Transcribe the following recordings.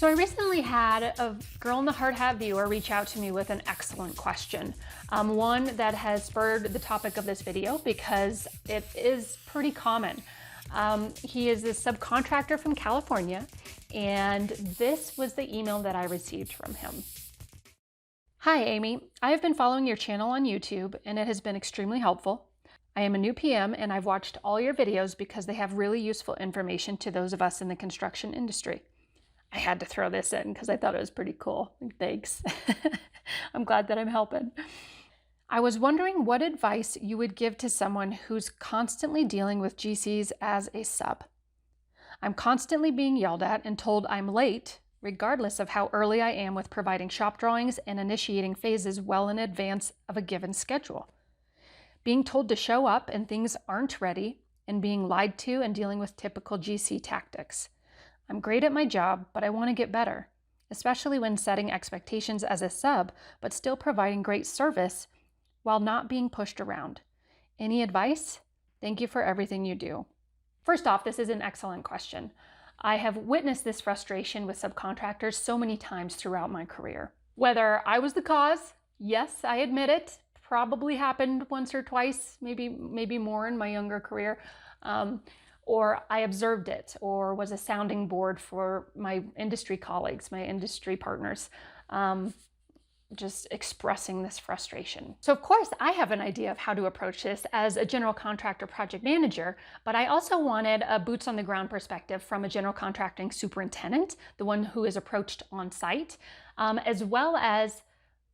So I recently had a girl in the hard hat viewer reach out to me with an excellent question. One that has spurred the topic of this video because it is pretty common. He is a subcontractor from California, and this was the email that I received from him. Hi Amy, I have been following your channel on YouTube and it has been extremely helpful. I am a new PM and I've watched all your videos because they have really useful information to those of us in the construction industry. I had to throw this in because I thought it was pretty cool. Thanks. I'm glad that I'm helping. I was wondering what advice you would give to someone who's constantly dealing with GCs as a sub. I'm constantly being yelled at and told I'm late, regardless of how early I am with providing shop drawings and initiating phases well in advance of a given schedule. Being told to show up and things aren't ready, and being lied to and dealing with typical GC tactics. I'm great at my job, but I want to get better, especially when setting expectations as a sub, but still providing great service while not being pushed around. Any advice? Thank you for everything you do. First off, this is an excellent question. I have witnessed this frustration with subcontractors so many times throughout my career. Whether I was the cause, yes, I admit it, probably happened once or twice, maybe more in my younger career, or I observed it, or was a sounding board for my industry colleagues, my industry partners, just expressing this frustration. So of course I have an idea of how to approach this as a general contractor project manager, but I also wanted a boots on the ground perspective from a general contracting superintendent, the one who is approached on site, as well as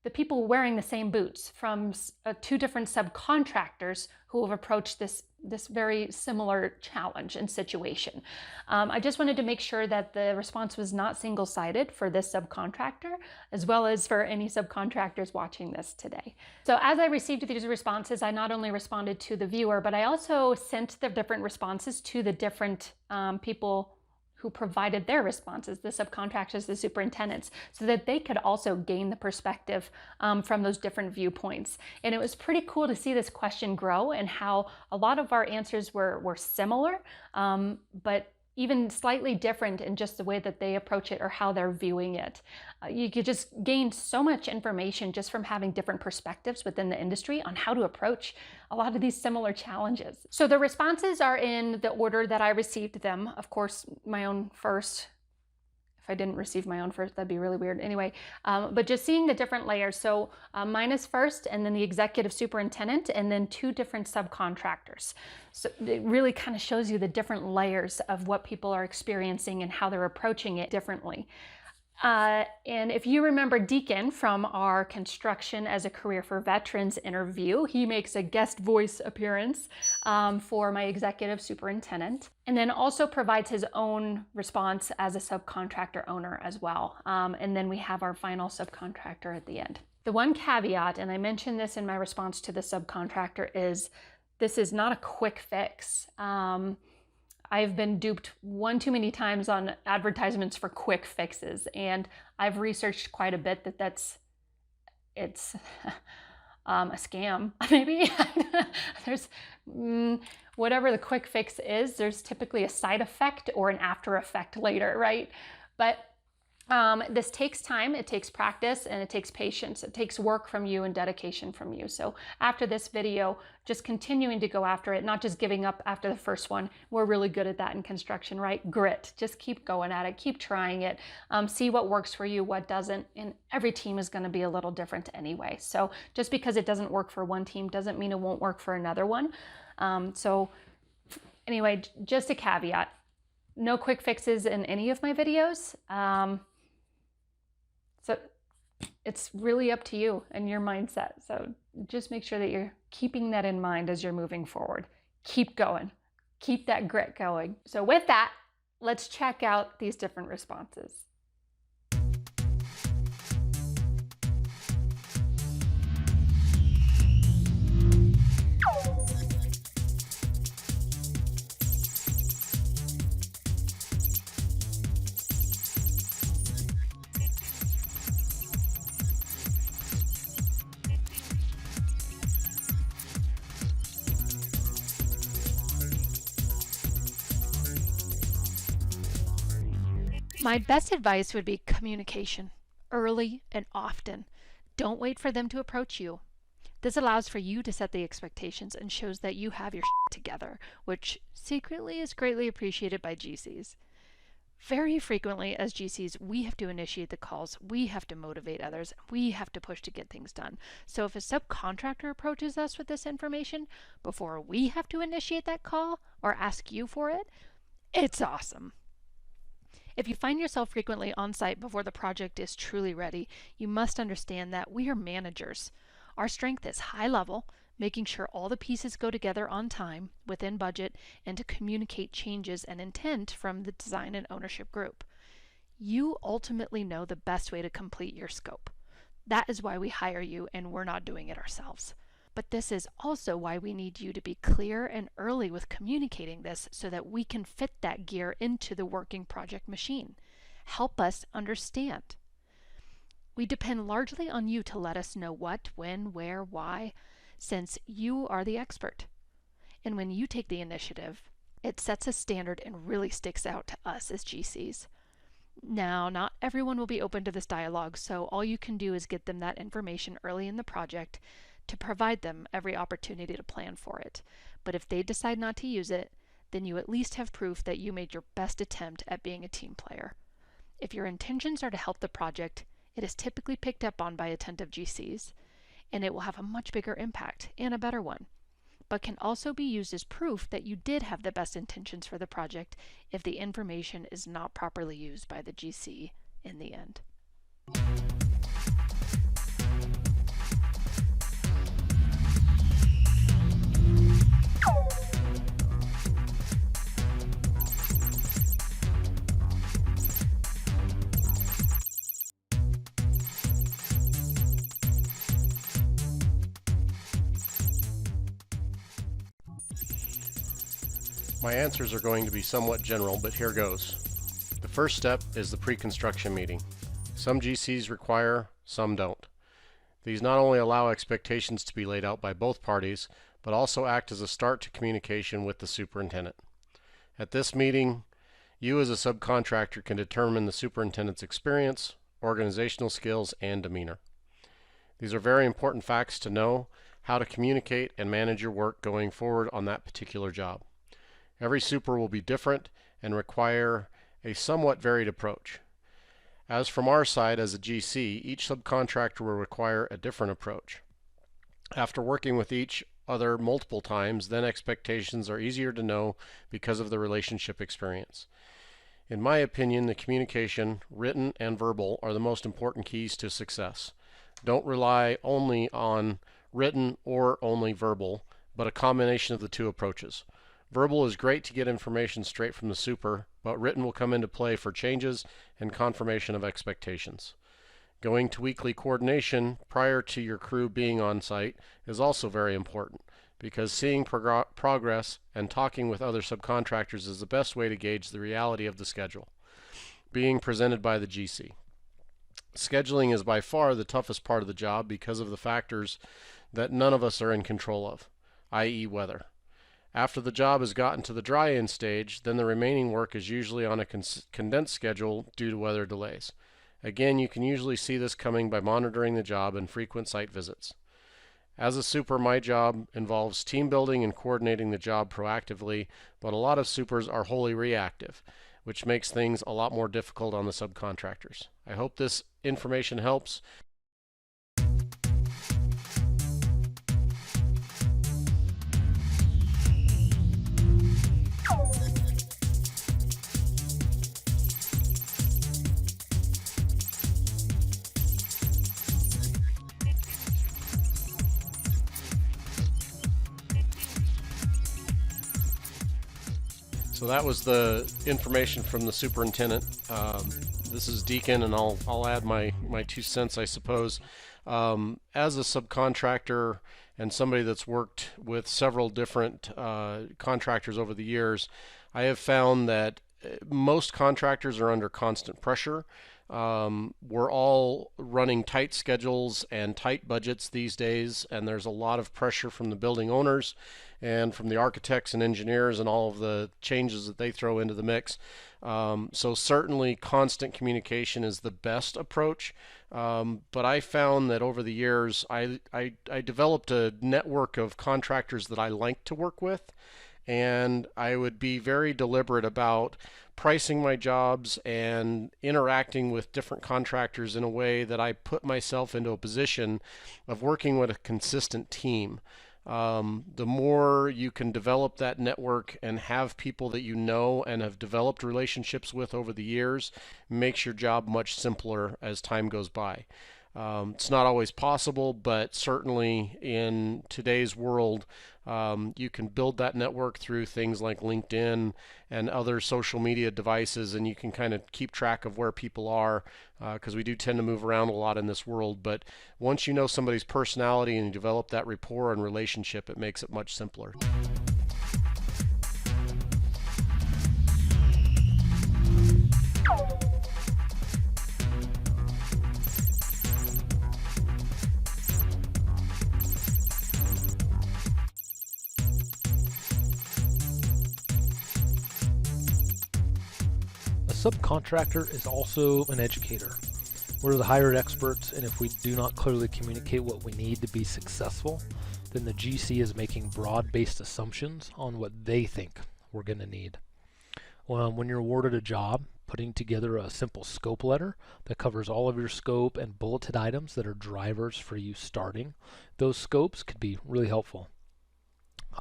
the people wearing the same boots from two different subcontractors who have approached this very similar challenge and situation. I just wanted to make sure that the response was not single-sided for this subcontractor, as well as for any subcontractors watching this today. So as I received these responses, I not only responded to the viewer, but I also sent the different responses to the different people who provided their responses, the subcontractors, the superintendents, so that they could also gain the perspective from those different viewpoints. And it was pretty cool to see this question grow and how a lot of our answers were similar, but even slightly different in just the way that they approach it or how they're viewing it. You could just gain so much information just from having different perspectives within the industry on how to approach a lot of these similar challenges. So the responses are in the order that I received them. Of course, my own first. If I didn't receive my own first, that'd be really weird. Anyway, but just seeing the different layers. So mine is first, and then the executive superintendent, and then two different subcontractors. So it really kind of shows you the different layers of what people are experiencing and how they're approaching it differently. And if you remember Deacon from our Construction as a Career for Veterans interview, he makes a guest voice appearance for my executive superintendent, and then also provides his own response as a subcontractor owner as well. And then we have our final subcontractor at the end. The one caveat, and I mentioned this in my response to the subcontractor, is this is not a quick fix. I've been duped one too many times on advertisements for quick fixes, and I've researched quite a bit that it's a scam, maybe. There's whatever the quick fix is, there's typically a side effect or an after effect later, right? But this takes time, it takes practice, and it takes patience. It takes work from you and dedication from you. So after this video, just continuing to go after it, not just giving up after the first one. We're really good at that in construction, right? Grit. Just keep going at it, keep trying it, see what works for you, what doesn't, and every team is going to be a little different anyway. So just because it doesn't work for one team doesn't mean it won't work for another one. So anyway, just a caveat. No quick fixes in any of my videos. So it's really up to you and your mindset. So just make sure that you're keeping that in mind as you're moving forward. Keep going. Keep that grit going. So with that, let's check out these different responses. My best advice would be communication, early and often. Don't wait for them to approach you. This allows for you to set the expectations and shows that you have your shit together, which secretly is greatly appreciated by GCs. Very frequently as GCs, we have to initiate the calls, we have to motivate others, we have to push to get things done. So if a subcontractor approaches us with this information before we have to initiate that call or ask you for it, it's awesome. If you find yourself frequently on site before the project is truly ready, you must understand that we are managers. Our strength is high level, making sure all the pieces go together on time, within budget, and to communicate changes and intent from the design and ownership group. You ultimately know the best way to complete your scope. That is why we hire you and we're not doing it ourselves. But this is also why we need you to be clear and early with communicating this so that we can fit that gear into the working project machine. Help us understand. We depend largely on you to let us know what, when, where, why, since you are the expert. And when you take the initiative, it sets a standard and really sticks out to us as GCs. Now, not everyone will be open to this dialogue, so all you can do is get them that information early in the project to provide them every opportunity to plan for it. But if they decide not to use it, then you at least have proof that you made your best attempt at being a team player. If your intentions are to help the project, it is typically picked up on by attentive GCs, and it will have a much bigger impact and a better one, but can also be used as proof that you did have the best intentions for the project if the information is not properly used by the GC in the end. My answers are going to be somewhat general, but here goes. The first step is the pre-construction meeting. Some GCs require, some don't. These not only allow expectations to be laid out by both parties, but also act as a start to communication with the superintendent. At this meeting, you as a subcontractor can determine the superintendent's experience, organizational skills, and demeanor. These are very important facts to know how to communicate and manage your work going forward on that particular job. Every super will be different and require a somewhat varied approach. As from our side as a GC, each subcontractor will require a different approach. After working with each other multiple times, then expectations are easier to know because of the relationship experience. In my opinion, the communication, written and verbal, are the most important keys to success. Don't rely only on written or only verbal, but a combination of the two approaches. Verbal is great to get information straight from the super, but written will come into play for changes and confirmation of expectations. Going to weekly coordination prior to your crew being on site is also very important, because seeing progress and talking with other subcontractors is the best way to gauge the reality of the schedule being presented by the GC. Scheduling is by far the toughest part of the job because of the factors that none of us are in control of, i.e. weather. After the job has gotten to the dry-in stage, then the remaining work is usually on a condensed schedule due to weather delays. Again, you can usually see this coming by monitoring the job and frequent site visits. As a super, my job involves team building and coordinating the job proactively, but a lot of supers are wholly reactive, which makes things a lot more difficult on the subcontractors. I hope this information helps. So that was the information from the superintendent. This is Deacon, and I'll add my 2 cents, I suppose. As a subcontractor and somebody that's worked with several different contractors over the years, I have found that most contractors are under constant pressure. We're all running tight schedules and tight budgets these days, and there's a lot of pressure from the building owners and from the architects and engineers and all of the changes that they throw into the mix. So certainly constant communication is the best approach. But I found that over the years, I developed a network of contractors that I like to work with, and I would be very deliberate about pricing my jobs and interacting with different contractors in a way that I put myself into a position of working with a consistent team. The more you can develop that network and have people that you know and have developed relationships with over the years, makes your job much simpler as time goes by. It's not always possible, but certainly in today's world, you can build that network through things like LinkedIn and other social media devices, and you can kind of keep track of where people are, because we do tend to move around a lot in this world. But once you know somebody's personality and you develop that rapport and relationship, it makes it much simpler. A subcontractor is also an educator. We're the hired experts, and if we do not clearly communicate what we need to be successful, then the GC is making broad-based assumptions on what they think we're going to need. Well, when you're awarded a job, putting together a simple scope letter that covers all of your scope and bulleted items that are drivers for you starting, those scopes could be really helpful.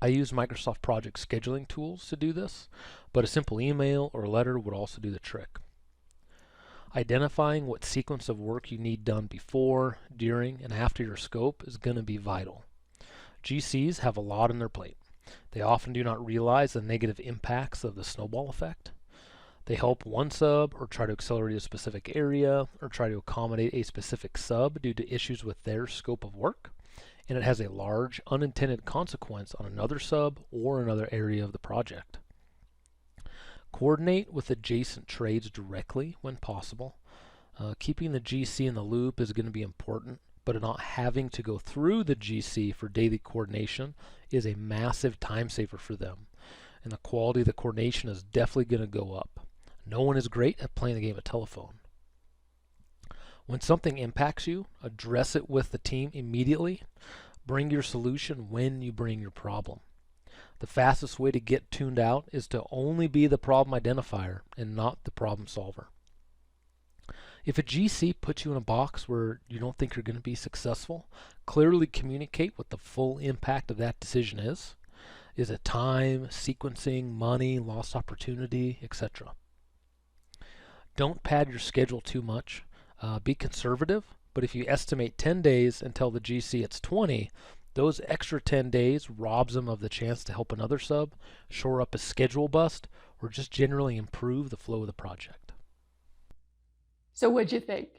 I use Microsoft project scheduling tools to do this, but a simple email or letter would also do the trick. Identifying what sequence of work you need done before, during, and after your scope is going to be vital. GCs have a lot on their plate. They often do not realize the negative impacts of the snowball effect. They help one sub or try to accelerate a specific area or try to accommodate a specific sub due to issues with their scope of work, and it has a large unintended consequence on another sub or another area of the project. Coordinate with adjacent trades directly when possible. Keeping the GC in the loop is going to be important, but not having to go through the GC for daily coordination is a massive time saver for them, and the quality of the coordination is definitely going to go up. No one is great at playing the game of telephone. When something impacts you, address it with the team immediately. Bring your solution when you bring your problem. The fastest way to get tuned out is to only be the problem identifier and not the problem solver. If a GC puts you in a box where you don't think you're going to be successful, clearly communicate what the full impact of that decision is. Is it time, sequencing, money, lost opportunity, etc.? Don't pad your schedule too much. Be conservative, but if you estimate 10 days and tell the GC it's 20, those extra 10 days robs them of the chance to help another sub, shore up a schedule bust, or just generally improve the flow of the project. So what'd you think?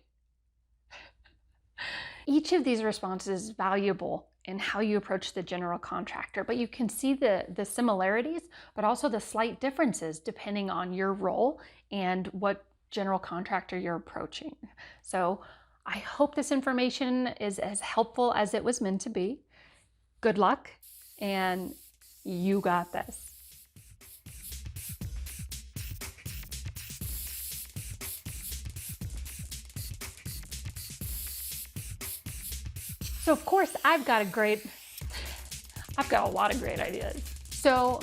Each of these responses is valuable in how you approach the general contractor, but you can see the similarities, but also the slight differences depending on your role and what general contractor you're approaching. So I hope this information is as helpful as it was meant to be. Good luck, and you got this. So of course I've got a lot of great ideas. So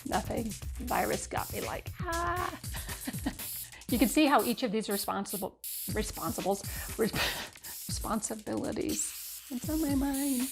nothing. Virus got me like, ah. You can see how each of these responsibilities, it's on my mind.